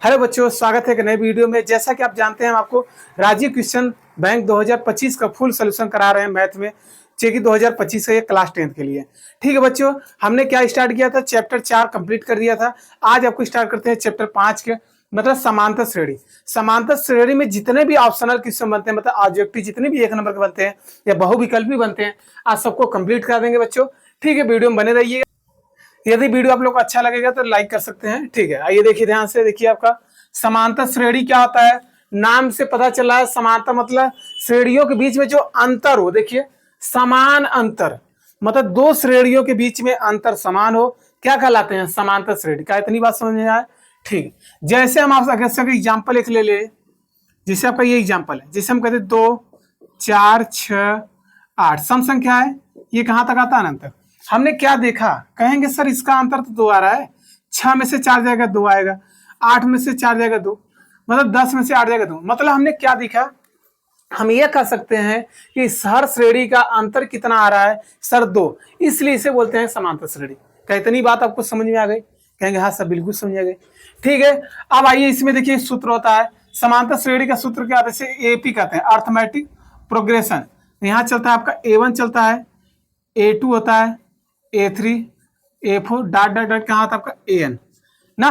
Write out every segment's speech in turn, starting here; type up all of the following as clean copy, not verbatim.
Hello बच्चों, स्वागत है एक नए वीडियो में। जैसा कि आप जानते हैं, हम आपको राजीव क्वेश्चन बैंक 2025 का फुल सोल्यूशन करा रहे हैं मैथ में, जो कि 2025 है, क्लास 10th के लिए। ठीक है बच्चों, हमने क्या स्टार्ट किया था, चैप्टर 4 कंप्लीट कर दिया था। आज आपको स्टार्ट करते हैं चैप्टर 5 के, मतलब समांतर श्रेणी। समांतर श्रेणी में जितने भी ऑप्शनल क्वेश्चन बनते हैं, मतलब ऑब्जेक्टिव जितने भी 1 नंबर के बनते हैं या बहुविकल्पी बनते हैं, आज सबको कंप्लीट कर देंगे बच्चों। ठीक है, वीडियो में बने रहिए। यदि वीडियो आप लोग को अच्छा लगेगा तो लाइक कर सकते हैं। ठीक है, आइए देखिए ध्यान से। देखिए आपका समांतर श्रेणी क्या होता है, नाम से पता चला है। समांतर मतलब श्रेणियों के बीच में जो अंतर हो, देखिए समान अंतर, मतलब दो श्रेणियों के बीच में अंतर समान हो, क्या कहलाते हैं, समांतर श्रेणी। क्या इतनी बात समझ में आए? ठीक, जैसे हम आप एग्जाम्पल एक ले ले। जैसे आपका ये एग्जाम्पल है, जैसे हम कहते 2 4 6 8 सम संख्या है, ये कहां तक आता है, अनंत तक। हमने क्या देखा, कहेंगे सर इसका अंतर तो 2 आ रहा है, 6 में से 4 जाएगा 2 आएगा, 8 में से 4 जाएगा 2, मतलब 10 में से 8 जाएगा 2। मतलब हमने क्या देखा, हम ये कह सकते हैं कि हर श्रेणी का अंतर कितना आ रहा है, सर 2, इसलिए इसे बोलते हैं समांतर श्रेणी। क्या इतनी बात आपको समझ में आ गई? कहेंगे हाँ सर, बिल्कुल समझ आ गई। ठीक है, अब आइए इसमें देखिए सूत्र होता है समांतर श्रेणी का। सूत्र क्या होता है, एपी कहते हैं, अर्थमेटिक प्रोग्रेशन। यहाँ चलता है आपका A1 चलता है, A2 होता है, A3, A4 dot dot dot कहाँ था आपका AN ना।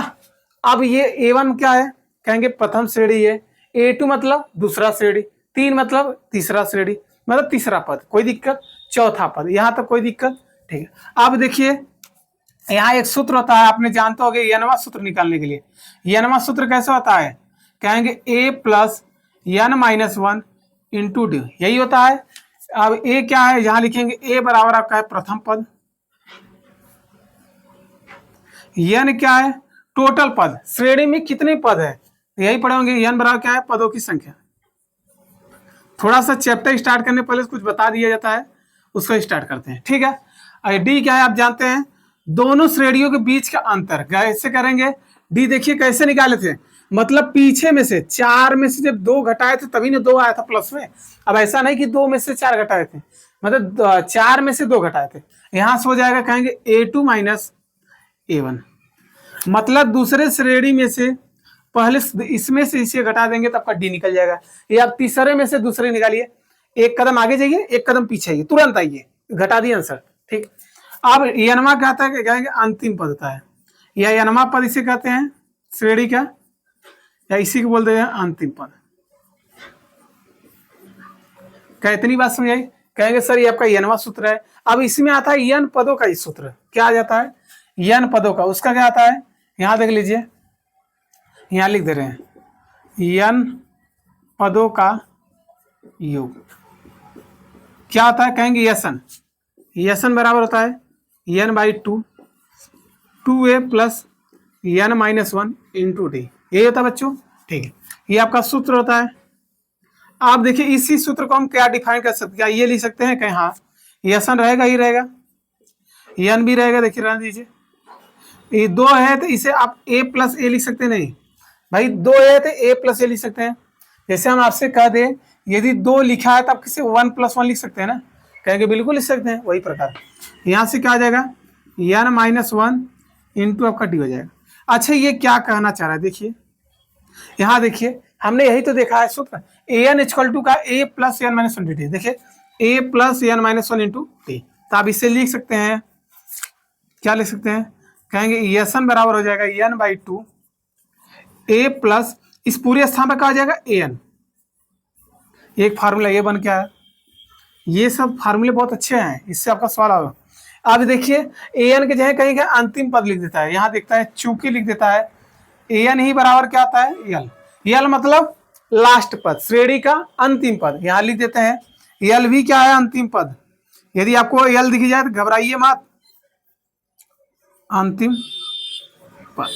अब ये A1 क्या है, कहेंगे प्रथम श्रेणी है, A2 मतलब दूसरा श्रेणी, 3 मतलब तीसरा श्रेणी, मतलब तीसरा पद, कोई दिक्कत, चौथा पद, यहाँ तक कोई दिक्कत। ठीक है, अब देखिए यहाँ एक सूत्र होता है, आपने जानते होंगे यनवा सूत्र निकालने के लिए। यनवा सूत्र कैसे होता है, कहेंगे A plus N minus 1 into d, यही होता है। अब A क्या है, यहाँ लिखेंगे A बराबर आपका है प्रथम पद, यन क्या है, टोटल पद, श्रेणी में कितने पद है यही पढ़ेंगे। यन बराबर क्या है, पदों की संख्या। थोड़ा सा चैप्टर स्टार्ट करने पहले कुछ बता दिया जाता है, उसको स्टार्ट करते हैं। ठीक है, डी क्या है आप जानते हैं, दोनों श्रेणियों के बीच का अंतर। कैसे करेंगे, डी देखिए कैसे निकाले थे, मतलब पीछे में से 4 में से जब 2 घटाए थे तभी ना 2 आया था प्लस में। अब ऐसा नहीं कि 2 में से 4 घटाए थे, मतलब 4 में से 2 घटाए थे। यहां से हो जाएगा, कहेंगे A2 माइनस A1, मतलब दूसरे श्रेणी में से पहले इसमें से इसे घटा देंगे तो आपका डी निकल जाएगा। ये आप तीसरे में से दूसरे निकालिए, एक कदम आगे जाइए, एक कदम पीछे आइए, तुरंत आइए, घटा दिए आंसर। ठीक, अब यनमा कहता है कि कहेंगे अंतिम पद होता है, या यनमा पद इसे कहते हैं श्रेणी का, या इसी को बोलते हैं अंतिम पद। क्या इतनी बात समझ आई? कहेंगे सर ये आपका यनवा सूत्र है। अब इसमें आता है यन पदों का इस सूत्र, क्या आ जाता है, यन पदों का, उसका क्या आता है, यहां देख लीजिए, यहां लिख दे रहे हैं यन पदों का योग क्या होता है, कहेंगे यसन। यसन बराबर होता है यन by 2A plus N minus 1 into d, यही होता है बच्चों। ठीक है, ये आपका सूत्र होता है। आप देखिए इसी सूत्र को हम क्या डिफाइन कर सकते हैं, क्या ये लिख सकते हैं, कहीं हाँ यसन रहेगा ही रहेगा, यन भी रहेगा। देखिए रहने दीजिए, ये 2 है तो इसे आप A प्लस ए लिख सकते हैं, नहीं भाई 2 है तो A प्लस ए लिख सकते हैं। जैसे हम आपसे कह दें यदि 2 लिखा है तो आप किसी 1 प्लस 1 लिख सकते हैं ना, कहेंगे बिल्कुल लिख सकते हैं। वही प्रकार यहाँ से क्या आ जाएगा, यन माइनस 1 इंटू आपका डी हो जाएगा। अच्छा ये क्या कहना चाह रहा है, देखिए यहाँ देखिए, हमने यही तो देखा है सूत्र, AN इक्वल टू का A plus n minus 1 D. देखिए A plus n minus 1 into D, तो आप इसे लिख सकते हैं, क्या लिख सकते हैं, कहेंगे यसन बराबर हो जाएगा यन बाई 2 A प्लस, इस पूरे स्थान पर क्या हो जाएगा AN। एक फार्मूला ये बन के आया। ये सब फार्मूले बहुत अच्छे हैं, इससे आपका सवाल होगा। अब देखिए AN के जगह कहीं अंतिम पद लिख देता है, यहाँ देखता है चूंकि लिख देता है AN ही बराबर क्या आता है, यल। यल मतलब लास्ट पद, श्रेणी का अंतिम पद, यहाँ लिख देते हैं यल भी क्या है, अंतिम पद। यदि आपको यल दिख जाए तो घबराइए मत, अंतिम पद।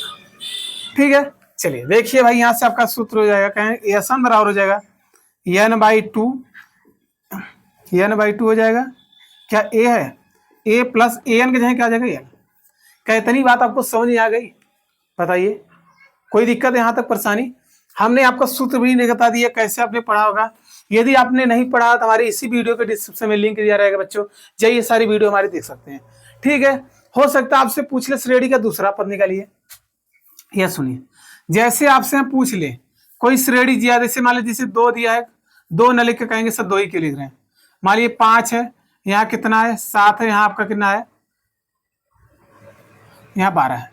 ठीक है, चलिए देखिए भाई, यहाँ से आपका सूत्र हो जाएगा, कहें एसन बराबर हो जाएगा यन बाई 2, यन बाई 2 हो जाएगा, क्या A है, A प्लस AN के जगह क्या आ जाएगा यल। क्या इतनी बात आपको समझ नहीं आ गई? बताइए, कोई दिक्कत यहाँ तक परेशानी? हमने आपका सूत्र भी नहीं बता दिया, कैसे आपने पढ़ा होगा। यदि आपने नहीं पढ़ा तो हमारे इसी वीडियो के डिस्क्रिप्शन में लिंक दिया रहेगा बच्चों, जाइए सारी वीडियो हमारी देख सकते हैं। ठीक है, हो सकता है आपसे पूछ ले श्रेणी का दूसरा पद निकालिए। यह सुनिए, जैसे आपसे हम पूछ ले कोई श्रेणी दिया, जैसे मान लीजिए जैसे 2 दिया है, 2 न लिख के कहेंगे सर 2 ही क्यों लिख रहे हैं। मान लीजिए 5 है, यहाँ कितना है 7 है, यहाँ आपका कितना है, यहाँ 12 है।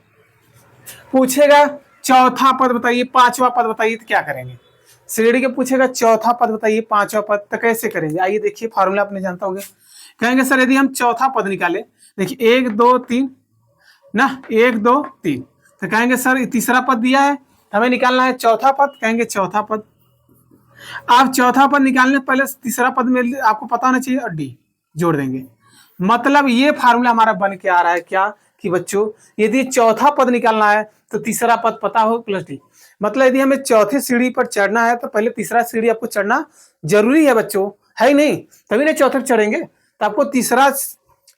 पूछेगा चौथा पद बताइए, पांचवा पद बताइए, तो क्या करेंगे। श्रेणी के पूछेगा चौथा पद बताइए, पांचवा पद, तो कैसे करेंगे। आइए देखिए फॉर्मूला आपने जानता होगा। कहेंगे सर यदि हम चौथा पद निकाले, देखिए 1 2 3 ना, 1 2 3, तो कहेंगे सर तीसरा पद दिया है, हमें निकालना है चौथा पद, कहेंगे चौथा पद। आप चौथा पद निकालने पहले तीसरा पद में आपको पता होना चाहिए और डी जोड़ देंगे। मतलब ये फार्मूला हमारा बन के आ रहा है क्या कि बच्चों यदि चौथा पद निकालना है तो तीसरा पद पता हो प्लस डी। मतलब यदि हमें चौथी सीढ़ी पर चढ़ना है तो पहले तीसरा सीढ़ी आपको चढ़ना जरूरी है बच्चों, है ही नहीं, तभी ना चौथे चढ़ेंगे। तो आपको तीसरा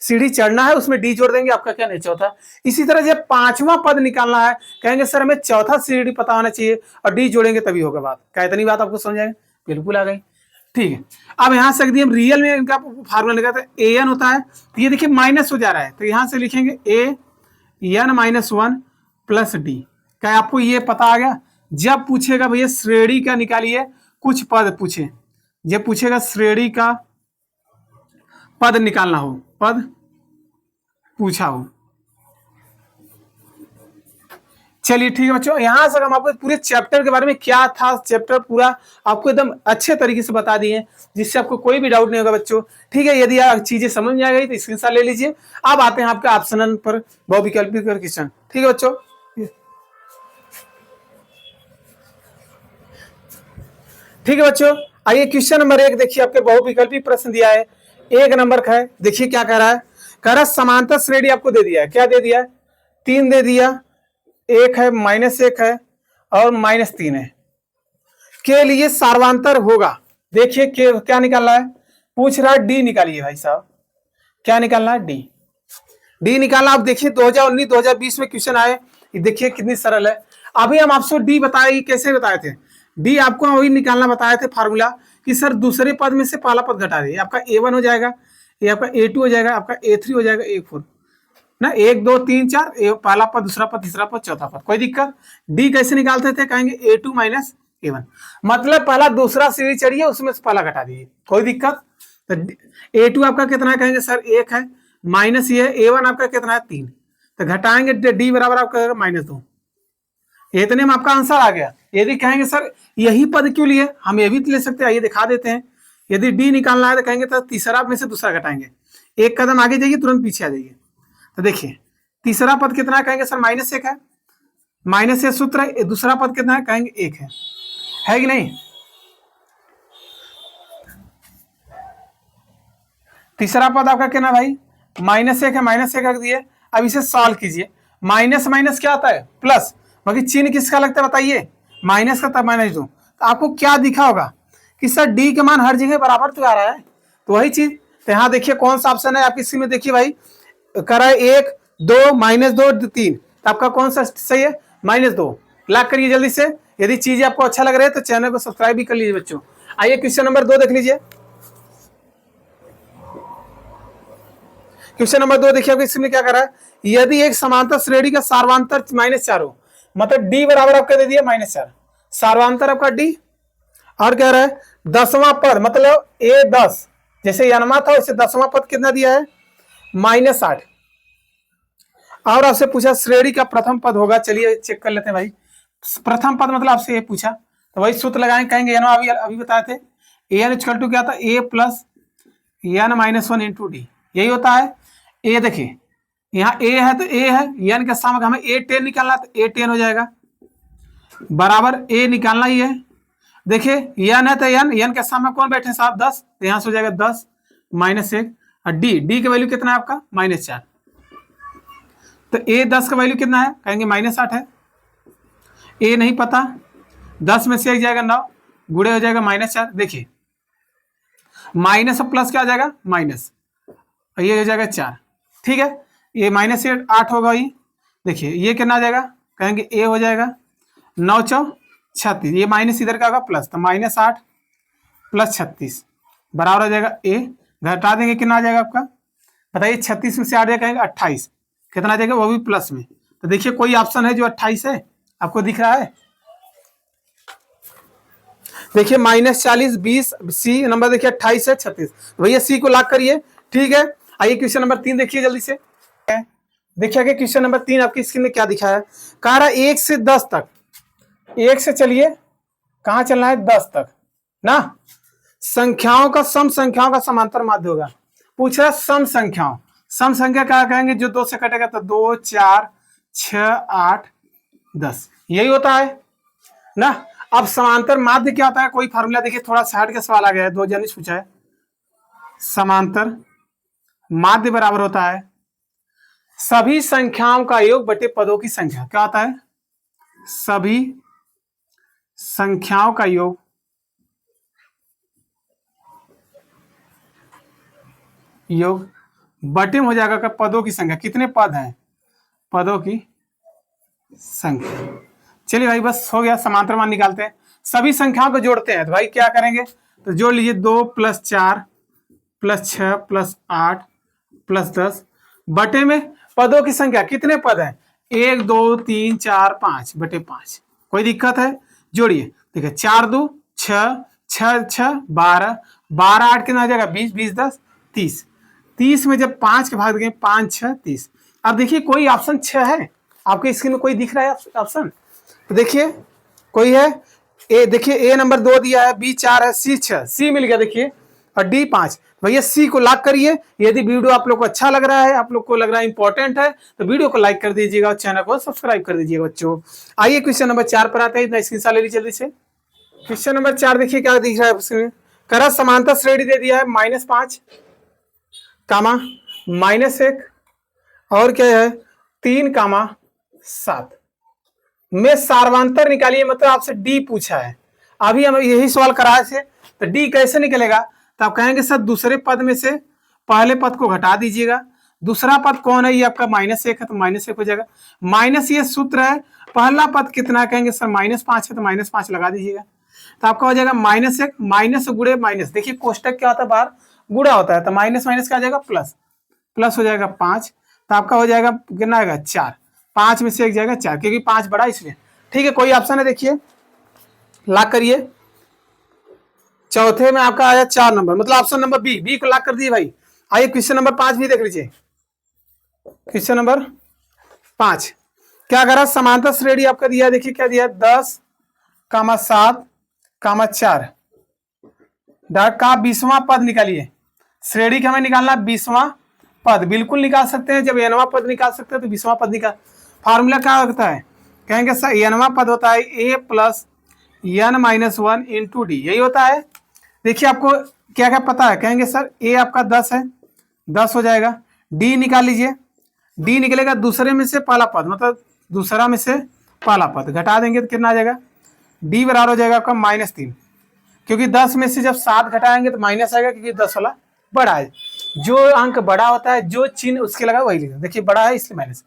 सीढ़ी चढ़ना है, उसमें डी जोड़ देंगे, आपका क्या नहीं चौथा। इसी तरह जब पांचवा पद निकालना है, कहेंगे सर हमें चौथा सीढ़ी पता होना चाहिए और डी जोड़ेंगे तभी होगा बात। क्या इतनी बात आपको समझ आएगी, बिल्कुल आ गई। ठीक है, अब यहाँ से हम रियल में इनका फार्मूला लगाते हैं, ए एन होता है, तो ये देखिए माइनस हो जा रहा है, तो यहाँ से लिखेंगे ए एन -1 प्लस डी। क्या आपको ये पता आ गया। जब पूछेगा भैया श्रेणी का निकालिए, कुछ पद पूछे, जब पूछेगा श्रेणी का पद निकालना हो, पद पूछा हो। चलिए ठीक है बच्चों, यहां से हम आपको पूरे चैप्टर के बारे में क्या था, चैप्टर पूरा आपको एकदम अच्छे तरीके से बता दिए, जिससे आपको कोई भी डाउट नहीं होगा बच्चों। ठीक है, यदि आप चीजें समझ में आ गई तो स्क्रीनशॉट ले लीजिए। अब आते हैं आपके ऑप्शनल पर बहुविकल्पी क्वेश्चन। ठीक है बच्चों, ठीक है बच्चों, आइए क्वेश्चन नंबर 1 देखिए, आपके बहुविकल्पी प्रश्न दिया है, 1 नंबर का है। देखिए क्या कह रहा है, कह रहा समांतर श्रेणी आपको दे दिया है, क्या दे दिया है, 3 दे दिया, 1 है, -1 है और -3 है, के लिए सार्वंतर होगा। देखिए क्या निकालना है, पूछ रहा है डी निकालिए भाई साहब, क्या निकालना है, डी। डी निकालना, आप देखिए 2019 2020 में क्वेश्चन आए, देखिए कितनी सरल है। अभी हम आपसे डी बताए, कैसे बताए थे, डी आपको वही निकालना बताए थे फार्मूला कि सर दूसरे पद में से पहला पद घटा दे, आपका A1 हो जाएगा, ये आपका A2 हो जाएगा, आपका A3 हो जाएगा, A4 ना, 1 2 3 4, पहला पद, दूसरा पद, तीसरा पद, चौथा पद, कोई दिक्कत। डी कैसे निकालते थे, कहेंगे A2 - A1, मतलब पहला दूसरा सीढ़ी चढ़िए, उसमें से पहला घटा दीजिए, कोई दिक्कत। तो A2 आपका कितना है, कहेंगे सर 1 है, माइनस ये है, A1 आपका कितना है 3, तो घटाएंगे डी बराबर आपका -2, इतने में आपका आंसर आ गया। यदि कहेंगे सर यही पद क्यों लिए, हम ये भी ले सकते हैं, आइए दिखा देते हैं। यदि डी निकालना है तो कहेंगे तो तीसरा में से दूसरा घटाएंगे, एक कदम आगे जाइए तुरंत पीछे आ जाइए। तो देखिए तीसरा पद कितना है, कहेंगे सर -1 है, माइनस ये सूत्र है, दूसरा पद कितना है, कहेंगे 1 है कि नहीं। तीसरा पद आपका कितना भाई, -1 है, -1 रख दिए। अब इसे सॉल्व कीजिए, माइनस माइनस क्या आता है, प्लस, बाकी चिन्ह किसका लगता है बताइए, माइनस का, तब -2। तो आपको क्या दिखा होगा कि सर डी का मान हर जगह बराबर तो आ रहा है, तो वही चीज। तो यहाँ देखिए कौन सा ऑप्शन है आपकी इसी में, देखिए भाई करा 1 2 -2 3, तो आपका कौन सा सही है, -2। लॉक करिए जल्दी से। यदि चीजें आपको अच्छा लग रहा है तो चैनल को सब्सक्राइब भी कर लीजिए बच्चों। आइए क्वेश्चन नंबर 2 देख लीजिए। क्वेश्चन नंबर 2 देखिए आपको इसमें क्या कर रहा है, यदि एक समांतर श्रेणी का सार्वंतर -4 हो, मतलब डी बराबर आपका दे दिया -4, सार्वंतर आपका डी, और कह रहा है 10वां पद, मतलब A10 जैसे यनमा था वैसे 10वां पद कितना दिया है, -8। और आपसे पूछा श्रेणी का प्रथम पद होगा, चलिए चेक कर लेते हैं भाई। प्रथम पद मतलब आपसे ये पूछा, तो वही सूत्र लगाएंगे, कहेंगे यनमा अभी बताए थे, an = क्या था, A + n - 1 × d, यही होता है। ए देखिए यहाँ ए है तो ए है, n का सामक हमें A10 निकालना, तो A10 हो जाएगा, बराबर ए निकालना ही है। देखिए n है तो n का सामक कौन बैठे साहब 10, तो यहाँ से हो जाएगा 10 -1, और डी का वैल्यू कितना है आपका -4, तो A10 का वैल्यू कितना है, कहेंगे -8 है, ए नहीं पता, 10 में से 1 जाएगा 9, गुड़े हो जाएगा -4। देखिए माइनस और प्लस क्या आ जाएगा, माइनस, और ये हो जाएगा 4, ठीक है, ये -8 होगा। ये देखिए ये कितना आ जाएगा, कहेंगे ए हो जाएगा 9 × 36, ये माइनस इधर का होगा प्लस, तो -8 + 36 बराबर हो जाएगा ए, घटा देंगे कितना आ जाएगा आपका बताइए, 36 में से 8 कहेंगे 28, कितना आ जाएगा वो भी प्लस में। तो देखिए कोई ऑप्शन है जो 28 है, आपको दिख रहा है, देखिए -40 20, सी नंबर देखिए 28 है 36, भैया सी को लॉक करिए। ठीक है, आइए क्वेश्चन नंबर 3 देखिए जल्दी से। देखिए कि क्वेश्चन नंबर 3 आपकी स्क्रीन में क्या दिखा है, कह रहा 1 से 10 तक, 1 से चलिए कहां चलना है 10 तक ना, संख्याओं का सम संख्याओं का समांतर माध्य होगा। पूछ रहा सम संख्याओं, सम संख्या क्या कहेंगे, जो 2 से कटेगा तो 2 4 6 8 10, यही होता है ना। अब समांतर माध्य क्या होता है, कोई फार्मूला देखिए, थोड़ा सा हट के सवाल आ गया है, 2000 पूछा है। समांतर माध्य बराबर होता है सभी संख्याओं का योग बटे पदों की संख्या। क्या होता है, सभी संख्याओं का योग बटे में हो जाएगा का पदों की संख्या, कितने पद हैं, पदों की संख्या। चलिए भाई बस हो गया, समांतर मान निकालते हैं, सभी संख्याओं को जोड़ते हैं। तो भाई क्या करेंगे, तो जोड़ लीजिए 2 + 4 + 6 + 8 + 10 बटे में पदों की संख्या, कितने पद हैं, 1 2 3 4 5 बटे 5। कोई दिक्कत है, जोड़िए। देखिए 4 2 6 6 6 12 12 8 कितना हो जाएगा 20 20 10 30 30 में जब 5 के भाग देंगे 5 6 30। अब देखिए कोई ऑप्शन 6 है आपके स्क्रीन में, कोई दिख रहा है ऑप्शन, तो देखिए कोई है, ए देखिए ए नंबर 2 दिया है, बी 4 है, सी 6, सी मिल गया देखिए, और डी 5। भैया सी को लॉक करिए। यदि वीडियो आप लोग को अच्छा लग रहा है, आप लोग को लग रहा है इंपॉर्टेंट है, तो वीडियो को लाइक कर दीजिएगा और चैनल को सब्सक्राइब कर दीजिएगा बच्चों। आइए क्वेश्चन नंबर 4 पर आते हैं, इतना स्क्रीनशॉट ले लीजिए जल्दी से। क्वेश्चन नंबर 4 देखिए क्या दिख रहा है उसमें, करा समांतर श्रेणी दे दिया है -5 कामा -1 और क्या है 3 कामा 7 में सार्वंतर निकालिए, मतलब आपसे डी पूछा है। अभी हम यही सवाल कराए थे, तो डी कैसे निकलेगा, तो आप कहेंगे सर दूसरे पद में से पहले पद को घटा दीजिएगा। दूसरा पद कौन है, ये आपका -1 है, तो -1 हो जाएगा। माइनस ये सूत्र है, पहला पद कितना, कहेंगे सर -5 है, तो -5 लगा दीजिएगा, तो आपका हो जाएगा -1 माइनस गुड़े माइनस। देखिए कोष्टक क्या होता है, बाहर गुड़ा होता है, तो माइनस माइनस क्या हो जाएगा प्लस, प्लस हो जाएगा 5, तो आपका हो जाएगा कितना आएगा 4, 5 में से 1 जाएगा 4, क्योंकि 5 बड़ा इसलिए। ठीक है, कोई ऑप्शन है देखिए, लॉक करिए। चौथे में आपका आया 4 नंबर, मतलब ऑप्शन नंबर बी, बी को लॉक कर दिए भाई। आइए क्वेश्चन नंबर 5 भी देख लीजिए। क्वेश्चन नंबर 5 क्या करा, समांतर श्रेणी आपका दिया, देखिए क्या दिया 10 कामा 7 कामा 4 का 20वां पद निकालिए। श्रेणी का हमें निकालना 20वां पद, बिल्कुल निकाल सकते हैं, जब nवां पद निकाल सकते हैं तो 20वां पद निकाल। फार्मूला क्या होता है, कहेंगे सर nवां पद होता है a + n-1 × d, यही होता है। देखिए आपको क्या क्या पता है, कहेंगे सर a आपका 10 है, 10 हो जाएगा, d निकाल लीजिए, d निकलेगा दूसरे में से पहला पद, मतलब दूसरा में से पहला पद, घटा देंगे तो कितना आ जाएगा, d बराबर हो जाएगा आपका -3, क्योंकि 10 में से जब 7 घटाएंगे तो माइनस आएगा, क्योंकि 10 वाला बड़ा है, जो अंक बड़ा होता है जो चिन्ह उसके लगा वही लिखना। देखिए बड़ा है इसलिए माइनस।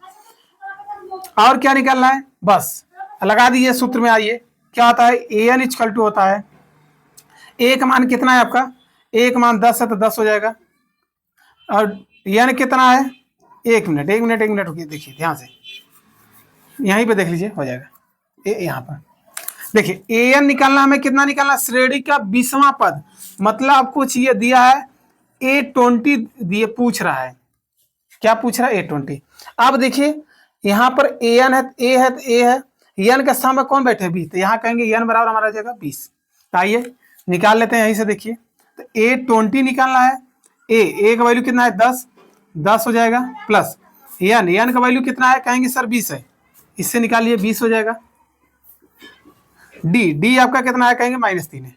और क्या निकालना है, बस लगा दीजिए सूत्र में। आइए क्या होता है, an = होता है, a का मान कितना है आपका, a का मान 10 है, तो 10 हो जाएगा, और n कितना है, 1 मिनट रुकिए, देखिए ध्यान से यहीं पे देख लीजिए, हो जाएगा यहाँ पर देखिए an निकालना, हमें कितना निकालना, श्रेणी का 20वां पद, मतलब आपको चाहिए दिया है A20 दिए, पूछ रहा है, क्या पूछ रहा है A20। अब देखिए यहाँ पर an है, a है, तो a है, n के सामने कौन बैठे b, तो यहाँ कहेंगे n बराबर हमारा जाएगा 20। तो आइए निकाल लेते हैं यहीं से, देखिए तो A20 निकालना है, a का वैल्यू कितना है 10, 10 हो जाएगा, प्लस n का वैल्यू कितना है, कहेंगे सर 20 है, इससे निकालिए 20 हो जाएगा। डी आपका कितना है, कहेंगे -3 है,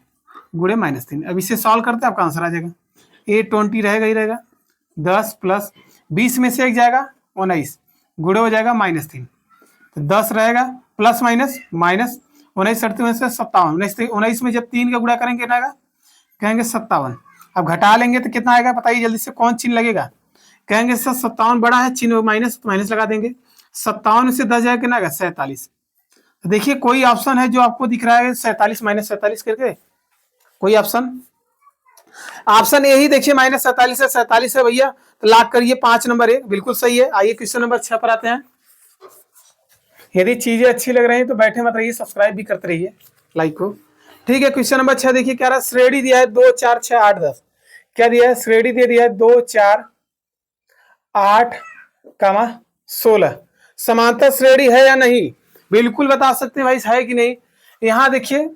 गुणे -3। अब इसे सॉल्व करते हैं, आपका आंसर आ जाएगा A20 रहेगा ही रहेगा, 10 + 20 में से 1 जाएगा 19, गुणे हो जाएगा -3, तो 10 रहेगा प्लस माइनस माइनस 19 37 से 57, 19 में जब 3 का गुणा करेंगे कितना आएगा, कहेंगे 57। अब घटा लेंगे तो कितना आएगा, बताइए जल्दी से, कौन चिन्ह लगेगा, कहेंगे सर 57 बड़ा है, चिन्ह माइनस, तो माइनस लगा देंगे, 57 से 10 जाएगा कितना आएगा 47। तो देखिए कोई ऑप्शन है जो आपको दिख रहा है 47 -47 करके, कोई ऑप्शन, ऑप्शन यही देखिए -47 है, 47 है भैया, तो लॉक करिए 5 नंबर 1 बिल्कुल सही है। आइए क्वेश्चन नंबर 6 पर आते हैं। यदि चीजें अच्छी लग रही हैं तो बैठे मत रहिए, सब्सक्राइब भी करते रहिए, लाइक को। ठीक है, क्वेश्चन नंबर 6 देखिए क्या रहा, श्रेणी दिया है 2 4 6 8 10। क्या दिया है, श्रेणी दे दिया है 2 4 8 कामा 16। समांतर श्रेणी है या नहीं, बिल्कुल बता सकते हैं भाई है कि नहीं। यहाँ देखिए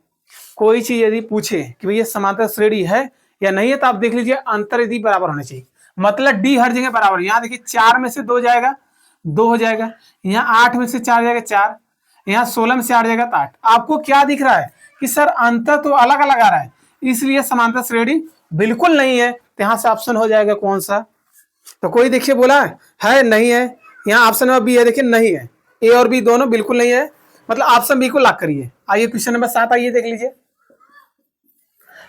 कोई चीज यदि पूछे कि भैया समांतर श्रेणी है या नहीं है, तो आप देख लीजिए अंतर यदि बराबर होना चाहिए, मतलब डी हर जगह बराबर। यहाँ देखिए 4 में से 2 जाएगा 2 हो जाएगा, यहाँ 8 में से 4 जाएगा 4, यहाँ 16 में से 8 जाएगा तो 8। आपको क्या दिख रहा है कि सर अंतर तो अलग अलग आ रहा है, इसलिए समांतर श्रेणी बिल्कुल नहीं है। तो यहाँ से ऑप्शन हो जाएगा कौन सा, तो कोई देखिए बोला है नहीं है, यहाँ ऑप्शन नंबर बी है, देखिए नहीं है, ए और बी दोनों बिल्कुल नहीं है, मतलब ऑप्शन बी को लॉक करिए। आइए क्वेश्चन नंबर 7 आइए देख लीजिए।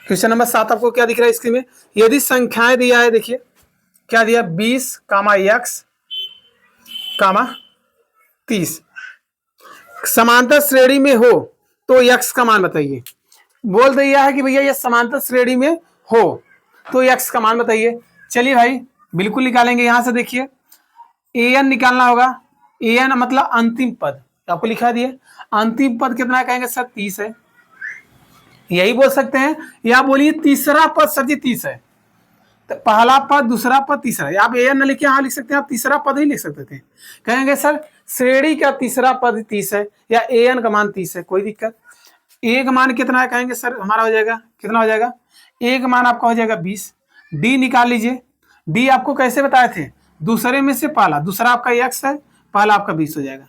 क्वेश्चन नंबर 7 आपको क्या दिख रहा है स्क्रीन में, यदि संख्याएं दिया है, देखिए क्या दिया 20 कामा x कामा 30 समांतर श्रेणी में हो तो x का मान बताइए। बोल दिया है कि भैया ये समांतर श्रेणी में हो तो x का मान बताइए। चलिए भाई बिल्कुल निकालेंगे, यहां से देखिए an निकालना होगा, an मतलब अंतिम पद, आपको लिखा दिया अंतिम पद कितना है, कहेंगे सर 30 है, यही बोल सकते हैं। या बोलिए तीसरा पद सर जी 30 है, तो पहला पद दूसरा पद तीसरा, आप an न लिखिए, यहाँ लिख सकते हैं, आप तीसरा पद ही लिख सकते थे। कहेंगे सर श्रेणी का तीसरा पद 30 है या an का मान 30 है, कोई दिक्कत। a का मान कितना है, कहेंगे सर हमारा हो जाएगा कितना हो जाएगा, a का मान आपका हो जाएगा 20। d निकाल लीजिए, d आपको कैसे बताए थे, दूसरे में से पहला, दूसरा आपका x है, पहला आपका 20 हो जाएगा।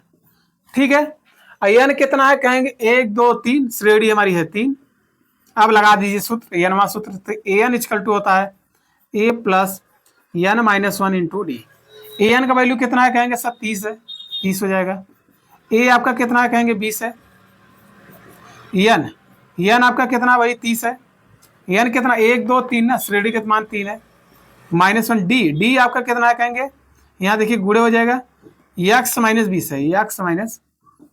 ठीक है, n कितना है, कहेंगे 1 2 3, श्रेणी हमारी है 3। अब लगा दीजिए सूत्र, एनवा सूत्र, तो an इक्वल टू होता है a plus n minus 1 into D. an का वैल्यू कितना है, कहेंगे सर 30 है, 30 हो जाएगा। a आपका कितना है, कहेंगे 20 है। n आपका कितना भाई 30 है, n कितना 1 2 3 ना, श्रेणी का मान 3 है, माइनस 1 d आपका कितना है, कहेंगे यहाँ देखिए गुणे हो जाएगा, x माइनस 20 है, x माइनस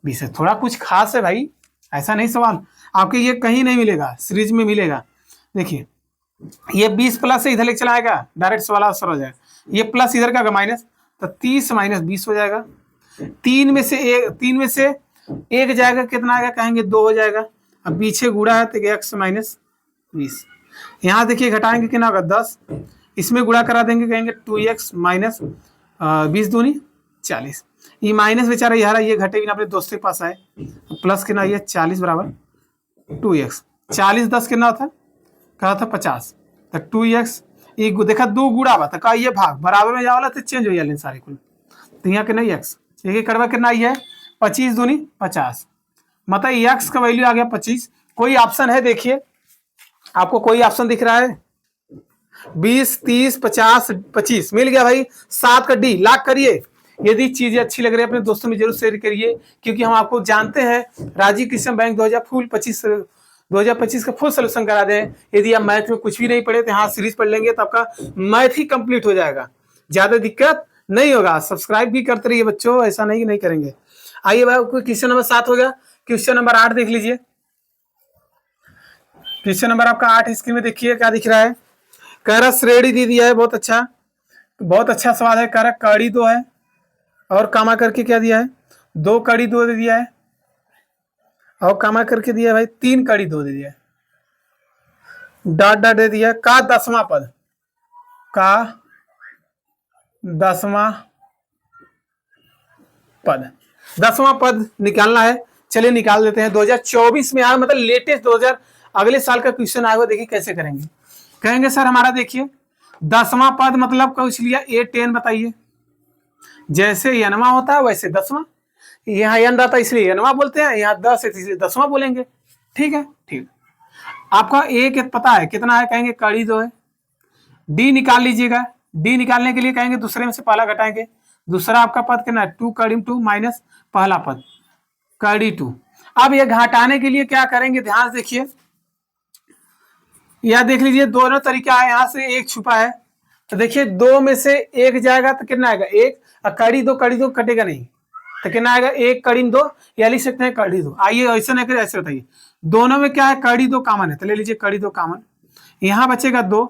20 है। थोड़ा कुछ खास है भाई, ऐसा नहीं सवाल आपके ये कहीं नहीं मिलेगा, सीरीज में मिलेगा। देखिए ये 20 प्लस से इधर लेके चला आएगा, डायरेक्ट सवाल आंसर हो जाएगा, ये प्लस इधर का माइनस, तो 30 माइनस 20 हो जाएगा। 3 में से एक जाएगा, कितना आएगा, कहेंगे 2 हो जाएगा। अब पीछे गुड़ा है तो x माइनस 20, यहाँ देखिए घटाएंगे कितना होगा 10, इसमें गुड़ा करा देंगे, कहेंगे 2x माइनस 20 दूनी 40। ये माइनस बेचारा ये घटे बिना अपने दोस्त के पास आए, प्लस कितना ये 40 बराबर 2x, 40 10 कितना होता है, कहा था 50, तो 2x ये देखा 2 गुड़ा हुआ था, कहा ये भाग बराबर में जाओला तो चेंज हो जाए सारे कुल, तो यहाँ कितना x, एक करवा कितना ये है 25 दूनी 50, मतलब x का वैल्यू आ गया 25। कोई ऑप्शन है, देखिए आपको कोई ऑप्शन दिख रहा है, 20 30 50 25 मिल गया भाई, 7 का डी लॉक करिए। यदि चीजें अच्छी लग रही है अपने दोस्तों में जरूर शेयर करिए, क्योंकि हम आपको जानते हैं राजीव कृष्ण बैंक 2025 का फुल सोल्यूशन करा दें। यदि आप मैथ में कुछ भी नहीं पढ़े तो यहाँ सीरीज पढ़ लेंगे तो आपका मैथ ही कंप्लीट हो जाएगा, ज्यादा दिक्कत नहीं होगा। सब्सक्राइब भी करते रहिए बच्चों, ऐसा नहीं कि नहीं करेंगे। आइए भाई क्वेश्चन नंबर 7 हो गया, क्वेश्चन नंबर 8 देख लीजिए। क्वेश्चन नंबर आपका 8 स्क्रीन में देखिए क्या दिख रहा है, कह रहा श्रेणी दे दिया है, बहुत अच्छा सवाल है। कह रहा कड़ी 2 है और कामा करके क्या दिया है 2 कड़ी 2 दे दिया है, और कामा करके दिया है भाई 3 कड़ी 2 दे दिया है, डॉट डॉट दे दिया का 10वां पद, का 10वां पद, 10वां पद निकालना है। चलिए निकाल देते हैं। 2024 में आया, मतलब लेटेस्ट 2000 अगले साल का क्वेश्चन आएगा, देखिए कैसे करेंगे। कहेंगे सर हमारा देखिए 10वां पद मतलब कुछ लिया A10 बताइए, जैसे एनवा होता है वैसे 10वां, यहाँ एन रहता है इसलिए एनवा बोलते हैं, यहाँ 10 है इसलिए 10वां बोलेंगे। ठीक है, ठीक। आपका A पता है कितना है, कहेंगे कड़ी 2 है। डी निकाल लीजिएगा, डी निकालने के लिए कहेंगे दूसरे में से पहला घटाएंगे, दूसरा आपका पद कितना है 2 कड़ी 2 माइनस पहला पद कड़ी 2। अब ये घटाने के लिए क्या करेंगे, ध्यान से देखिए, यह देख लीजिए दोनों तरीका है, यहाँ से एक छुपा है, तो देखिए 2 में से 1 जाएगा तो कितना आएगा 1, और कड़ी 2 कटेगा नहीं, तो कितना आएगा 1 कड़ी 2, या लिख सकते हैं कड़ी 2। आइए ऐसे नहीं ऐसे बताइए, दोनों में क्या है कड़ी 2 कॉमन है, तो ले लीजिए कड़ी 2 कॉमन, यहाँ बचेगा 2,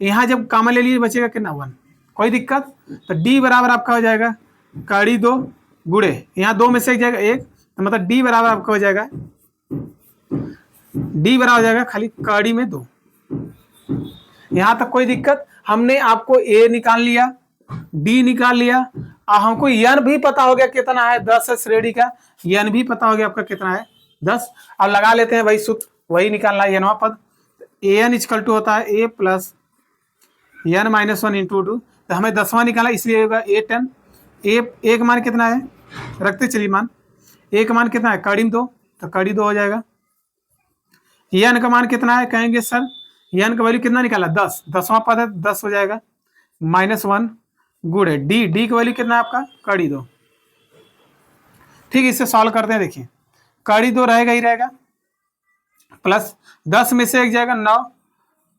यहाँ जब कॉमन ले लीजिए बचेगा कितना 1, कोई दिक्कत। तो डी बराबर आपका हो जाएगा कड़ी 2 गुड़े, यहाँ 2 में से 1 जाएगा 1, तो मतलब डी बराबर आपका हो जाएगा डी बराबर हो जाएगा खाली कड़ी में 2। यहां तक कोई दिक्कत? हमने आपको ए निकाल लिया, डी निकाल लिया, और हमको एन भी पता हो गया कितना है, 10 है श्रेणी का, एन भी पता हो गया आपका कितना है, 10। अब लगा लेते हैं वही सूत्र, वही निकालना है एनवा पद। ए एन इक्वल टू होता है a plus n minus 1 into 2। तो हमें 10वां निकाला, इसलिए होगा ए 10। ए का मान कितना है, रखते चलिए मान, ए का मान कितना है, कड़ी में 2, तो कड़ी 2 हो जाएगा। एन का मान कितना है, कहेंगे सर एन का वैल्यू कितना निकाला, 10, 10वां पद है 10 हो जाएगा, -1 गुड़ है डी, डी का वैल्यू कितना है आपका, कड़ी 2। ठीक है, इसे सॉल्व करते हैं। देखिए कड़ी 2 रहेगा ही रहेगा, प्लस 10 में से एक जाएगा 9,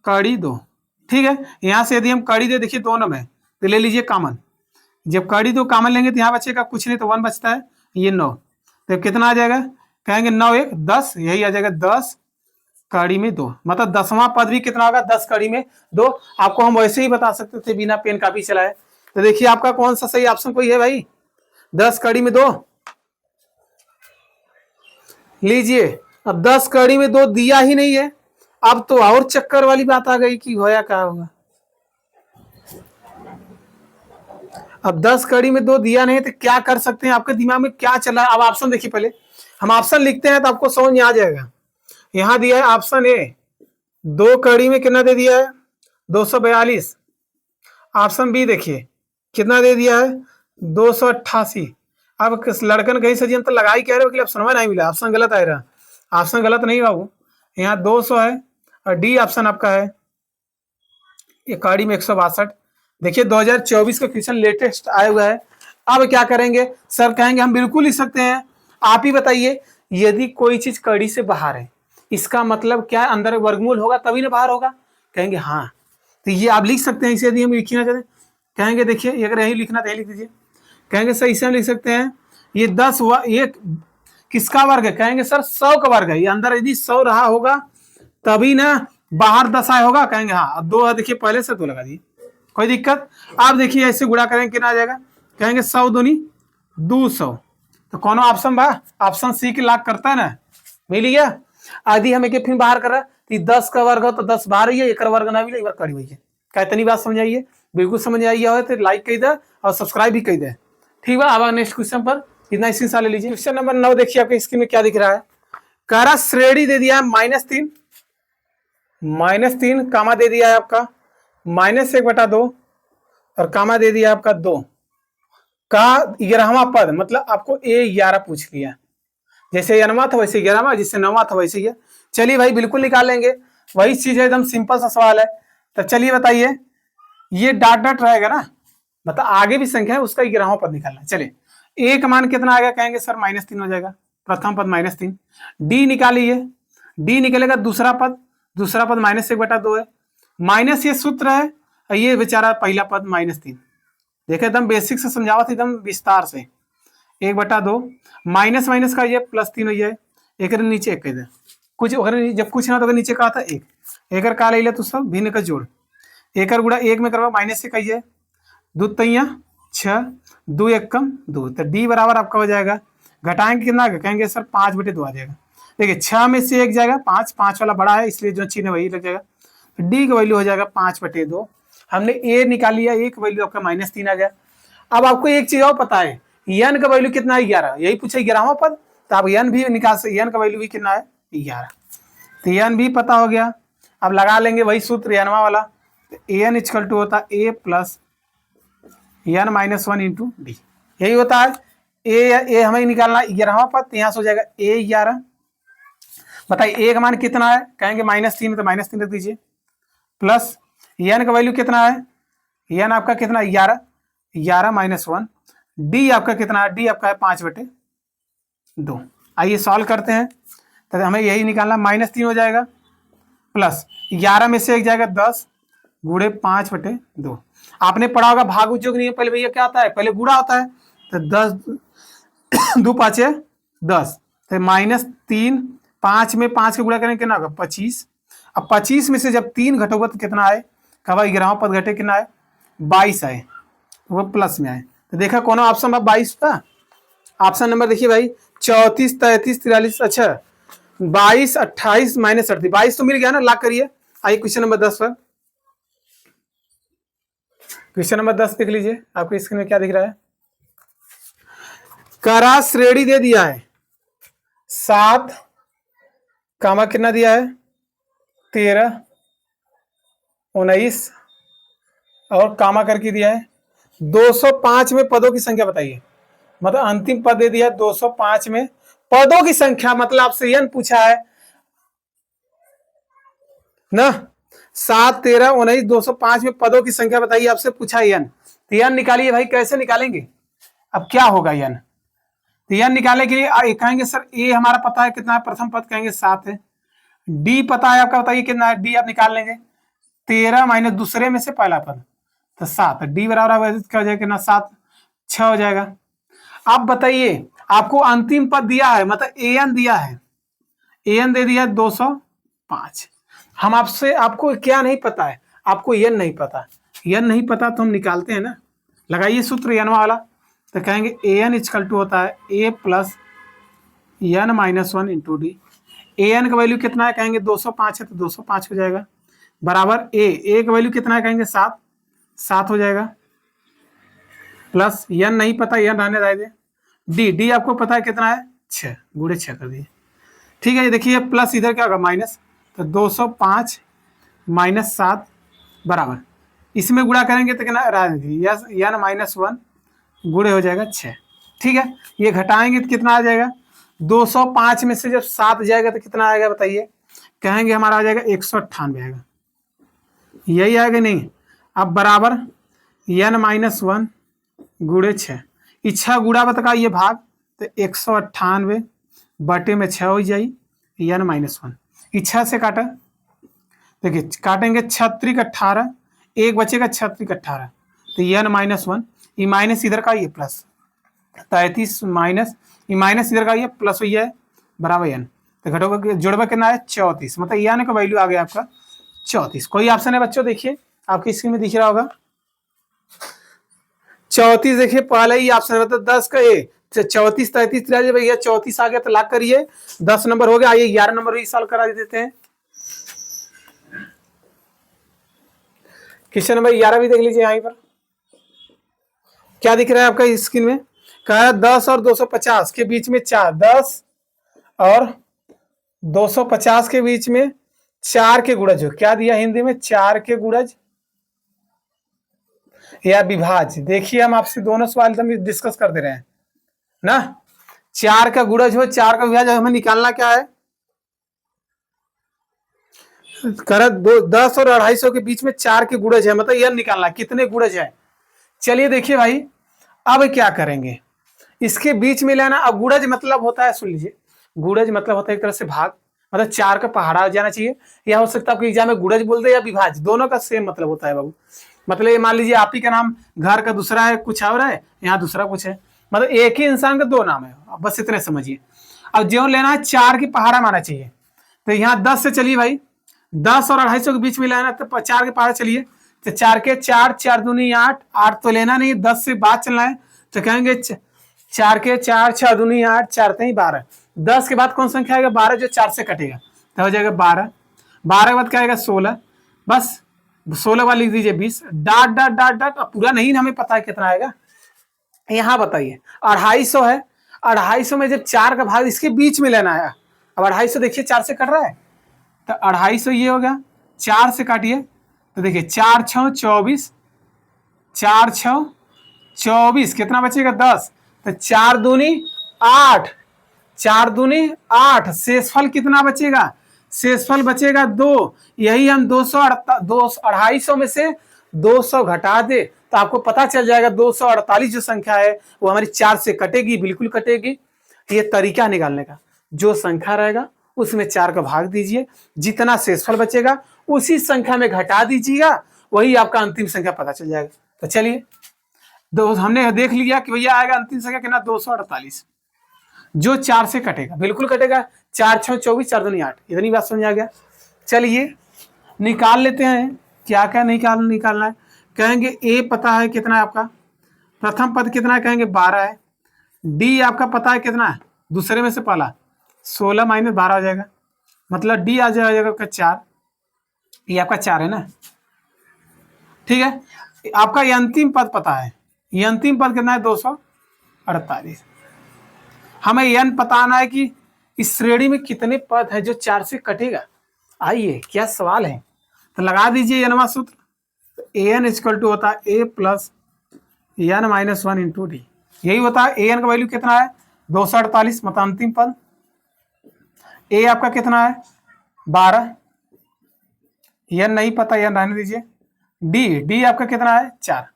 कड़ी 2। ठीक है, यहाँ से यदि हम कड़ी 2 देखिए दोनों में, तो ले लीजिए कॉमन, जब कड़ी 2 कॉमन लेंगे तो यहाँ बचेगा कुछ नहीं, तो 1 बचता है, ये 9, तो कितना आ जाएगा, कहेंगे 9 1 10, यही आ जाएगा 10 कड़ी में 2, मतलब 10वां पद भी कितना होगा, 10 कड़ी में 2। आपको हम वैसे ही बता सकते थे बिना पेन कापी चलाए। तो देखिए आपका कौन सा सही ऑप्शन कोई है भाई, 10 कड़ी में 2 लीजिए। अब 10 कड़ी में 2 दिया ही नहीं है, अब तो और चक्कर वाली बात आ गई कि होया क्या होगा। अब 10 कड़ी में 2 दिया नहीं तो क्या कर सकते हैं, आपके दिमाग में क्या चला है। अब ऑप्शन देखिए, पहले हम ऑप्शन लिखते हैं तो आपको समझ में आ जाएगा। यहां दिया है ऑप्शन ए, 2 कड़ी में कितना दे दिया है, 242। ऑप्शन बी देखिए कितना दे दिया है, 288। अब लड़कन कहीं से हम तो लगा ही कह रहे हो कि ऑप्शन में नहीं मिला, ऑप्शन गलत आ रहा। ऑप्शन गलत नहीं बाबू, यहाँ 200 है, और डी ऑप्शन आपका है ये कड़ी में 162। देखिए 2024 का क्वेश्चन लेटेस्ट आया हुआ है। अब क्या करेंगे सर, कहेंगे हम बिल्कुल लिख सकते हैं। आप ही बताइए, यदि कोई चीज कड़ी से बाहर है, इसका मतलब क्या है, अंदर वर्गमूल होगा तभी ना बाहर होगा, कहेंगे हाँ, तो ये आप लिख सकते हैं। इसे यदि हम लिखना चाहते हैं, कहेंगे देखिए अगर यही लिखना तो यही लिख दीजिए। कहेंगे सर इसे हम लिख सकते हैं, ये 10 ये किसका वर्ग है, कहेंगे सर 100 का वर्ग है। ये अंदर यदि 100 रहा होगा तभी ना बाहर 10 आया होगा, कहेंगे हाँ। अब 2 देखिए पहले से 2 लगा दिए, कोई दिक्कत। आप देखिए ऐसे गुणा करेंगे कितना आ जाएगा, कहेंगे 100 दूनी 200, तो कौन ऑप्शन बा, ऑप्शन सी के लाख करता है ना, मिल गया। आदि हमें के फिर बाहर कर रहा है, 10 का वर्ग हो तो 10 बाहर ही है, एक वर्ग ना मिले, एक बार करी हुई है। क्या इतनी बात समझ आइए, बिल्कुल समझ आई हो तो लाइक कर दे और सब्सक्राइब भी कर दे। ठीक है, अब नेक्स्ट क्वेश्चन पर इतना स्क्रीनशॉट ले लीजिए। क्वेश्चन नंबर 9 देखिए आपके स्क्रीन में क्या दिख रहा है, कह रहा श्रेणी दे दिया है -3 कामा दे दिया है आपका -1/2 और कामा दे दिया आपका 2 का 11वां पद, मतलब आपको A11 पूछ लिया। जैसे 9वां था वैसे 11वां, जिससे 9वां था वैसे ही। चलिए भाई बिल्कुल निकाल लेंगे, वही चीज है, एकदम सिंपल सा सवाल है। तो चलिए बताइए, ये डॉट डॉट रहेगा ना, मतलब आगे भी संख्या है, उसका 11वां पद निकालना है। चलिए ए का मान कितना आएगा, कहेंगे सर -3 हो जाएगा, प्रथम पद -3। डी निकालिए, डी निकलेगा दूसरा पद -1/2 है, माइनस ये सूत्र है, और ये बेचारा पहला पद -3। देखिए एकदम बेसिक से समझावा था, एकदम विस्तार से। 1/2 माइनस माइनस का ये +3 हो जाए, एक नीचे एक कह दे कुछ, जब कुछ ना तो नीचे का था एक, एकर का ले तो सब भिन्न का जोड़, एकर गुड़ा एक में करवा माइनस से कहिए, 2 तैया 6, 2 1 कम 2, तो डी बराबर आपका हो जाएगा, घटाएंगे कितना, कहेंगे सर 5/2 आ जाएगा। देखिए 6 में से एक जाएगा 5, 5 वाला बड़ा है इसलिए जो चिन्ह वही लग जाएगा, तो डी का वैल्यू हो जाएगा 5/2। हमने ए निकाल लिया, ए का वैल्यू आपका -3 आ गया। अब आपको एक चीज और पता है, एन का वैल्यू कितना है, 11, यही पूछे 11वां पद, तो आप एन भी निकाल सकते, एन का वैल्यू भी कितना है 11, तो एन भी पता हो गया। अब लगा लेंगे वही सूत्र एनवा वाला, एन इक्वल टू होता है a plus N -1 into d, यही होता है। ए हमें निकालना 11वां पद, तो यहाँ से हो जाएगा A11। बताइए ए का मान कितना है, कहेंगे -3 तो -3 रख दीजिए, प्लस एन का वैल्यू कितना है, एन आपका कितना 11 -1, डी आपका कितना है, डी आपका है 5/2। आइए सॉल्व करते हैं, तो हमें यही निकालना, -3 हो जाएगा, प्लस 11 में से एक जाएगा 10 गुणे 5/2। आपने पढ़ा होगा भाग उद्योग नहीं है, पहले भैया क्या आता है, पहले गुणा होता है, तो 10 2 5 10, तो -3, 5 में 5 के गुणा करें कितना होगा 25। अब 25 में से जब 3 घटोगे तो कितना आए, कब 11वां पद घटे कितना आए 22 आए, वो प्लस में आए। तो देखा कौन ऑप्शन बा 22 का, ऑप्शन नंबर देखिए भाई 34 33 43, अच्छा 22, 28 माइनस 38, 22 तो मिल गया ना, लाख करिए। आइए क्वेश्चन नंबर 10 पर। क्वेश्चन नंबर 10 देख लीजिए, आपको स्क्रीन में क्या दिख रहा है। करा श्रेणी दे दिया है 7, कामा कितना दिया है 13, 19 और कामा करके दिया है 205 में पदों की संख्या बताइए। मतलब अंतिम पद दे दिया है 205 में पदों की संख्या, मतलब आपसे यह पूछा है ना, 7, 13, 19, 205 में पदों की संख्या बताइए, आपसे पूछा यन। तो यन निकालिए भाई, कैसे निकालेंगे, अब क्या होगा यन। तो यन निकालने के लिए कहेंगे सर ए हमारा पता है कितना है, प्रथम पद कहेंगे 7 है। डी पता है आपका, बताइए कितना है, डी आप निकाल लेंगे 13 माइनस दूसरे में से पहला पद तो 7, डी बराबर क्या हो जाएगा कितना 7, 6 हो जाएगा। अब बताइए आपको अंतिम पद दिया है, मतलब एन दिया है, एन दे दिया 205। हम आपसे, आपको क्या नहीं पता है, आपको यन नहीं पता, यन नहीं पता तो हम निकालते हैं ना, लगाइए सूत्र यन वाला। तो कहेंगे ए एन इजकल टू होता है a plus n minus 1 into d. A n का वैल्यू कितना है, कहेंगे 205 है तो 205 हो जाएगा, बराबर ए का वैल्यू कितना है, कहेंगे 7 हो जाएगा, प्लस एन नहीं पता, एन रहने दे, डी आपको पता है कितना है 6, गुणे 6 कर दिए। ठीक है, ये देखिए प्लस इधर क्या होगा माइनस, तो 205 माइनस 7 बराबर, इसमें गुणा करेंगे तो कितना एन माइनस 1 गुणे हो जाएगा 6। ठीक है, ये घटाएंगे तो कितना आ जाएगा, 205 में से जब 7 जाएगा तो कितना आएगा बताइए, कहेंगे हमारा आ जाएगा 198 आएगा, यही आएगा नहीं। अब बराबर एन माइनस 1 गुणे 6, इच्छा गुणा बता ये भाग, तो 198 बटे में 6 हो जाए एन माइनस 1, इच्छा से काटा, देखिए काटेंगे 36 18, एक बचेगा 36 18, तो एन माइनस 1, ये माइनस इधर का ये प्लस 33 माइनस ये माइनस इधर का ये प्लस हुई है बराबर एन, तो घटोगा जोड़वा कितना है 34, मतलब एन का वैल्यू आ गया आपका 34। कोई ऑप्शन है बच्चों, देखिए आपकी स्क्रीन में दिख रहा होगा 34, देखिए पहला ही ऑप्शन है, मतलब 10 का ए 34 33 भैया 34 आ गया तो लाख करिए, 10 नंबर हो गया। आइए 11 नंबर भी सॉल्व करा देते हैं। क्वेश्चन नंबर 11 भी देख लीजिए, यहीं पर क्या दिख रहा है आपका स्क्रीन में, कहा है 10 और 250 के बीच में 4, 10 और 250 के बीच में 4 के गुणज हो, क्या दिया हिंदी में 4 के गुणज या विभाज्य। देखिए हम आपसे दोनों सवाल तो डिस्कस कर दे रहे हैं ना, 4 का गुणज हो 4 का विभाज्य, हमें निकालना क्या है, कर 10 और 250 के बीच में 4 के गुणज है, मतलब यह निकालना कितने गुणज है। चलिए देखिए भाई, अब क्या करेंगे, इसके बीच में लेना। अब गुणज मतलब होता है, सुन लीजिए, गुणज मतलब होता है एक तरह से भाग, मतलब 4 का पहाड़ा हो जाना चाहिए, या हो सकता है आपके एग्जाम में गुणज बोल दे या विभाज्य, दोनों का सेम मतलब होता है बाबू। मतलब ये मान लीजिए आप ही का नाम घर का दूसरा है, कुछ और है, यहाँ दूसरा कुछ है, मतलब एक ही इंसान का 2 नाम है, बस इतने समझिए। अब जो लेना है 4 की पहाड़ा माना चाहिए, तो यहाँ 10 से चलिए भाई, 10 और 250 के बीच में लेना, तो 4 के पहाड़ा चलिए, तो 4 के 4, 4 दूनी 8, 8 तो लेना नहीं, 10 से बाद चलना है, तो कहेंगे 4 के 4, 4 दूनी 8, 4 3 12, 10 के बाद कौन संख्या आएगा 12, जो 4 से कटेगा तो हो जाएगा 12, 12 के बाद क्या आएगा 16, बस 16 वाला लिख दीजिए 20, डाट डाट डाट डाट, अब पूरा नहीं हमें पता है कितना आएगा, यहाँ बताइए 250 है, 250 में जब 4 का भाग इसके बीच में लेना है, अब 250 देखिए 4 से कट रहा है, तो 250 ये हो गया, 4 से काटिए तो देखिए 4 6 24, 4 6 24, कितना बचेगा 10, तो 4 दूनी 8, 4 दूनी 8, शेषफल कितना बचेगा, शेषफल बचेगा 2, यही हम 250 में से 200 घटा दे तो आपको पता चल जाएगा 248 जो संख्या है वो हमारी 4 से कटेगी, बिल्कुल कटेगी। ये तरीका निकालने का, जो संख्या रहेगा उसमें 4 का भाग दीजिए, जितना शेषफल बचेगा उसी संख्या में घटा दीजिएगा, वही आपका अंतिम संख्या पता चल जाएगा। तो चलिए हमने देख लिया कि भैया आएगा अंतिम संख्या कितना 248, जो 4 से कटेगा, बिल्कुल कटेगा, 4 6 24, 4 दूनी 8, इतनी बात समझ आ गया। चलिए निकाल लेते हैं, क्या क्या निकालना है। कहेंगे ए पता है कितना है आपका, प्रथम पद कितना है, कहेंगे 12 है, डी आपका पता है कितना है, दूसरे में से पहला 16 माइनस 12 हो जाएगा, मतलब डी आ जाएगा आपका 4। ये आपका 4 है ना, ठीक है। आपका ये अंतिम पद पता है, ये अंतिम पद कितना है 248। हमें यह बताना है कि इस श्रेणी में कितने पद है जो 4 से कटेगा। आइए क्या सवाल है, तो लगा दीजिए एनवा सूत्र। ए एन इक्वल टू होता है a plus n minus 1 into d. यही होता है, ए एन का वैल्यू कितना है 248, मतलब अंतिम पद। ए आपका कितना है 12, एन नहीं पता, एन रहने दीजिए। डी डी आपका कितना है 4।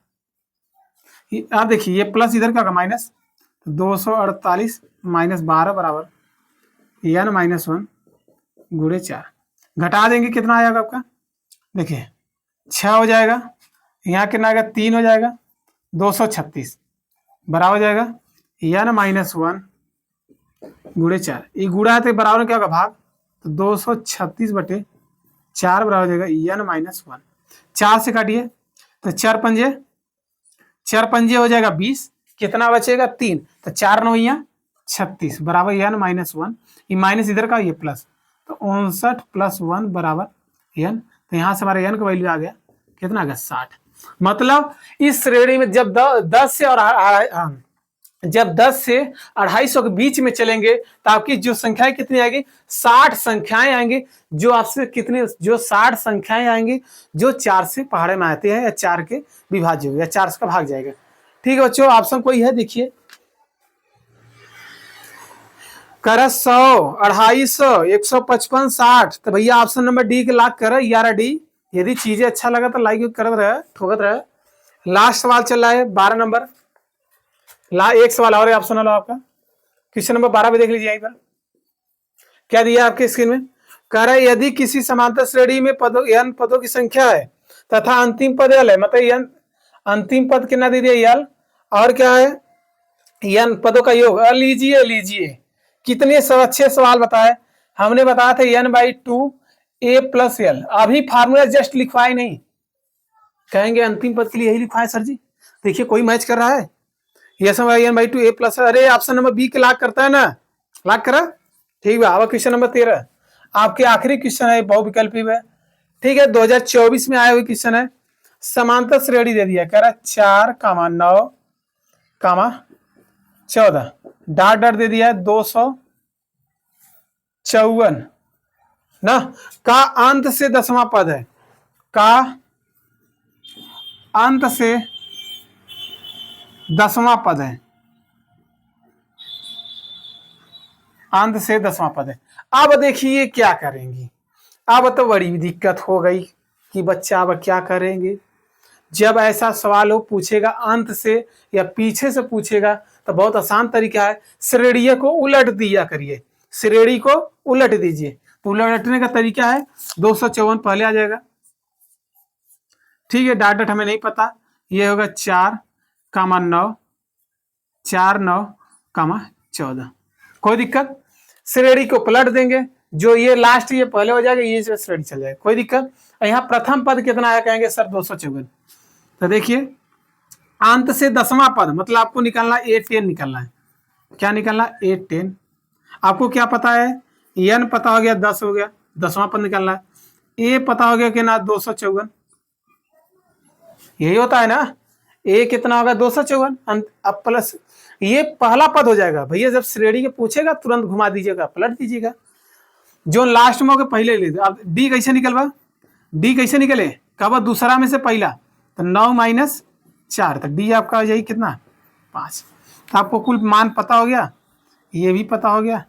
आप देखिए ये प्लस इधर क्या होगा माइनस, 248 माइनस 12 बराबर एन माइनस 1 गुणे 4। घटा देंगे कितना आएगा आपका, देखिए 6 हो जाएगा, यहाँ कितना आएगा 3 हो जाएगा, 236 बराबर हो जाएगा एन माइनस 1 गुणे 4। ये गुणा है तो बराबर में क्या होगा भाग, तो 236 बटे 4 बराबर हो जाएगा एन माइनस 1। 4 से काटिए तो 4 पंजे हो जाएगा 20, कितना बचेगा 3, तो 4 9 36 बराबर एन माइनस 1। ये माइनस इधर का, ये प्लस, तो 59 प्लस 1 बराबर एन। तो यहाँ से हमारा एन का वैल्यू आ गया कितना आ गया 60। मतलब इस श्रेणी में जब 10 से और जब 10 से 250 के बीच में चलेंगे तो आपकी जो संख्याएं कितनी आएगी 60 संख्याएं आएंगी, जो आपसे कितने, जो 60 संख्याएं आएंगी जो 4 से पहाड़े में आते हैं या 4 के विभाज्य हो या 4 का भाग जाएगा। ठीक है बच्चों, ऑप्शन कोई है देखिए, कर 100 250 155 60, तो भैया ऑप्शन नंबर डी के लाख कर 11 डी। यदि चीजें अच्छा लगा तो लाइक करत रहे, ठोकत रहे। लास्ट सवाल चल रहा है 12 नंबर, एक सवाल और ऑप्शन वाला आपका, क्वेश्चन नंबर 12 पे देख लीजिए। पर क्या दिया आपके स्क्रीन में, कह रहा है यदि किसी समांतर श्रेणी में पदों n पदों की संख्या है तथा अंतिम पद l है, मतलब n अंतिम पद कितना दे दिया यल, और क्या है n पदों का योग। लीजिए लीजिए कितने अच्छे सवाल बताए, हमने बताया था n/2 a प्लस l। अभी फार्मूला जस्ट लिखवाए नहीं, कहेंगे अंतिम पद के लिए यही लिखवाए सर जी। देखिए कोई मैच कर रहा है, यस n/2 a प्लस, अरे ऑप्शन नंबर बी के लाख करता है ना, लाख करा। ठीक है, अब क्वेश्चन नंबर 13 आपके आखिरी क्वेश्चन है, बहुविकल्पी है। ठीक है, 2024 में आया हुआ क्वेश्चन है। समांतर श्रेणी दे दिया, कह रहा 4, 9, 14, डाट डाट दे दिया है 254 ना, का अंत से 10वां पद है, का अंत से 10वां पद है, अंत से 10वां पद है। अब देखिए क्या करेंगी, अब तो बड़ी दिक्कत हो गई कि बच्चा अब क्या करेंगे। जब ऐसा सवाल हो पूछेगा अंत से या पीछे से पूछेगा तो बहुत आसान तरीका है, श्रेणी को उलट दिया करिए, श्रेणी को उलट दीजिए। तो उलटने का तरीका है 254 पहले आ जाएगा। ठीक है, डाट डाट हमें नहीं पता, ये होगा 4, 9, 4, 9, 14। कोई दिक्कत, श्रेणी को पलट देंगे, जो ये लास्ट ये पहले हो जाएगा, ये श्रेणी चल जाएगा, कोई दिक्कत। यहाँ प्रथम पद कितना आया, कहेंगे सर 254। तो देखिए अंत से 10वां पद, मतलब आपको निकालना A10 निकालना है। क्या निकालना, A10। आपको क्या पता है, n पता हो गया 10 हो गया, 10वां पद निकालना है। A पता हो गया कि ना 254, यही होता है ना, A कितना होगा 254, अब प्लस ये पहला पद हो जाएगा। भैया जब श्रेणी के पूछेगा तुरंत घुमा दीजिएगा, पलट दीजिएगा, जो लास्ट में होगा पहले ले। अब डी कैसे निकलवा, डी कैसे निकले, कब दूसरा में से पहला, तो 9 - 4, तो डी आपका हो जाएगी कितना 5। तो आपको कुल मान पता हो गया, ये भी पता हो गया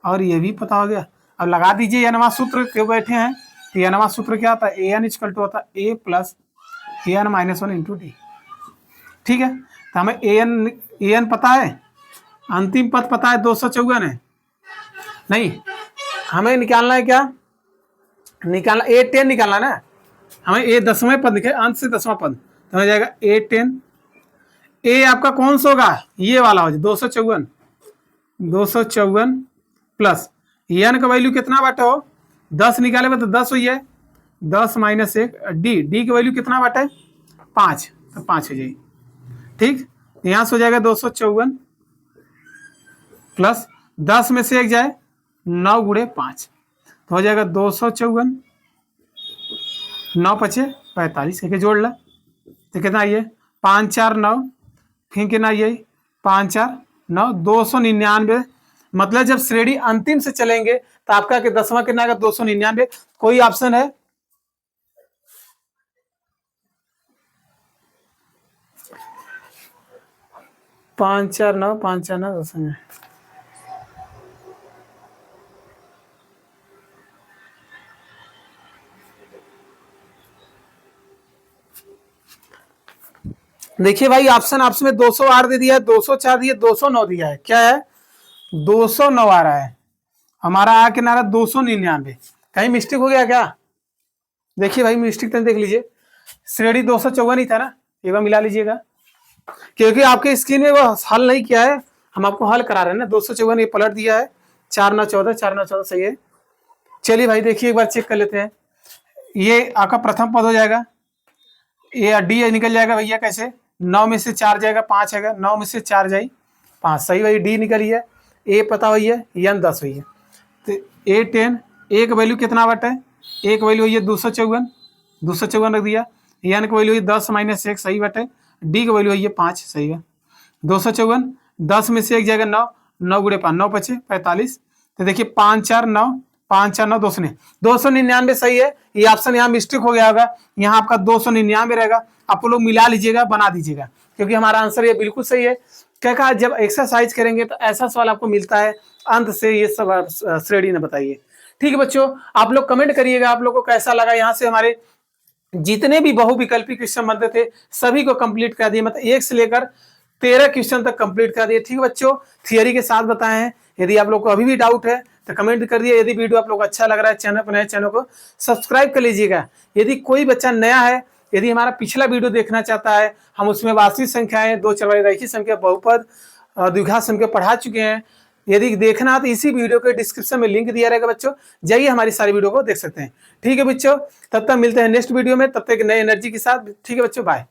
और ये भी पता हो गया। अब लगा दीजिए एनवा सूत्र क्यों बैठे हैं, तो एनवा सूत्र क्या होता है, an इक्वल टू होता है a plus an minus 1 into D. ठीक है, तो हमें an पता है, अंतिम पद पता है 254 है, नहीं हमें निकालना है क्या, निकालना A10 निकालना ना, हमें ए 10वें पद निकले, अंत से 10वां पद, तो हो जाएगा A10। ए आपका कौन सा होगा, ये वाला हो जाए 254 प्लस n का वैल्यू कितना बाटा हो, 10 निकाले तो 10 हुई है, 10 - 1 डी, डी का वैल्यू कितना बाटा है 5, तो 5 हो जाएगी। ठीक, यहाँ से हो जाएगा 254 प्लस 10 में से 1 जाए 9 गुणे 5 तो हो जाएगा 254, 9 पचे 45, एक जोड़ ला तो कितना आइए 5 4 9, फिर कितना आइए 5 4 9, 299। मतलब जब श्रेणी अंतिम से चलेंगे तो आपका कि 10वां कितना आएगा 299। कोई ऑप्शन है? पाँच चार नौ 10 में देखिए भाई, ऑप्शन आपसे में 208 दे दिया है, 204 दिया, 209 दिया है। क्या है? 209 आ रहा है हमारा, आ के नारा 299। कहीं मिस्टेक हो गया क्या? देखिए भाई, मिस्टेक तो देख लीजिए, श्रेणी 254 ही था ना, एक बार मिला लीजिएगा, क्योंकि आपके स्क्रीन में वो हल नहीं किया है, हम आपको हल करा रहे हैं ना। 254 ये पलट दिया है, 4 9 14, 4 9 14 सही है। चलिए भाई देखिए, एक बार चेक कर लेते हैं। ये आपका प्रथम पद हो जाएगा, ये डी निकल जाएगा भैया कैसे? 9 में से 4 जाएगा 5 आएगा, 9 में से 4 जाए 5, सही भाई, डी निकली है। ए पता हुई है, एन 10 हुई है, तो ए 10, ए का वैल्यू कितना बटा है? ए का वैल्यू हुई है 254, 254 रख दिया। एन का वैल्यू हुई 10 - 1 सही बटे। डी का वैल्यू हुई है 5 सही है। 254, 10 में से 1 जाएगा 9, 9 गुणे 5 9 पचे 45। तो देखिए 5 4 9, 5 4 9 299 सही है। ये ऑप्शन यहाँ मिस्टेक हो गया होगा, यहाँ आपका 299 रहेगा। आप लोग मिला लीजिएगा, बना दीजिएगा, क्योंकि हमारा आंसर ये बिल्कुल सही है। क्या कहा, जब एक्सरसाइज करेंगे तो ऐसा सवाल आपको मिलता है अंत से, ये सब श्रेणी ने बताइए। ठीक है बच्चों, आप लोग कमेंट करिएगा आप लोग को कैसा लगा। यहाँ से हमारे जितने भी बहुविकल्पी क्वेश्चन बनते थे सभी को कंप्लीट कर दिए, मतलब 1 से लेकर 13 क्वेश्चन तक कंप्लीट कर दिए। ठीक है बच्चों, थियरी के साथ बताए हैं। यदि आप लोग को अभी भी डाउट है तो कमेंट कर दिए। यदि वीडियो आप लोग को अच्छा लग रहा है, चैनल पर नए, चैनल को सब्सक्राइब कर लीजिएगा। यदि कोई बच्चा नया है, यदि हमारा पिछला वीडियो देखना चाहता है, हम उसमें वास्तविक संख्याएं, 2 चरवाई रैखिक संख्या, बहुपद, द्विघात संख्या पढ़ा चुके हैं। यदि देखना है तो इसी वीडियो के डिस्क्रिप्शन में लिंक दिया रहेगा बच्चों, जाइए हमारी सारी वीडियो को देख सकते हैं। ठीक है बच्चों, तब तक मिलते हैं नेक्स्ट वीडियो में, तब तक नई एनर्जी के साथ। ठीक है बच्चों, बाय।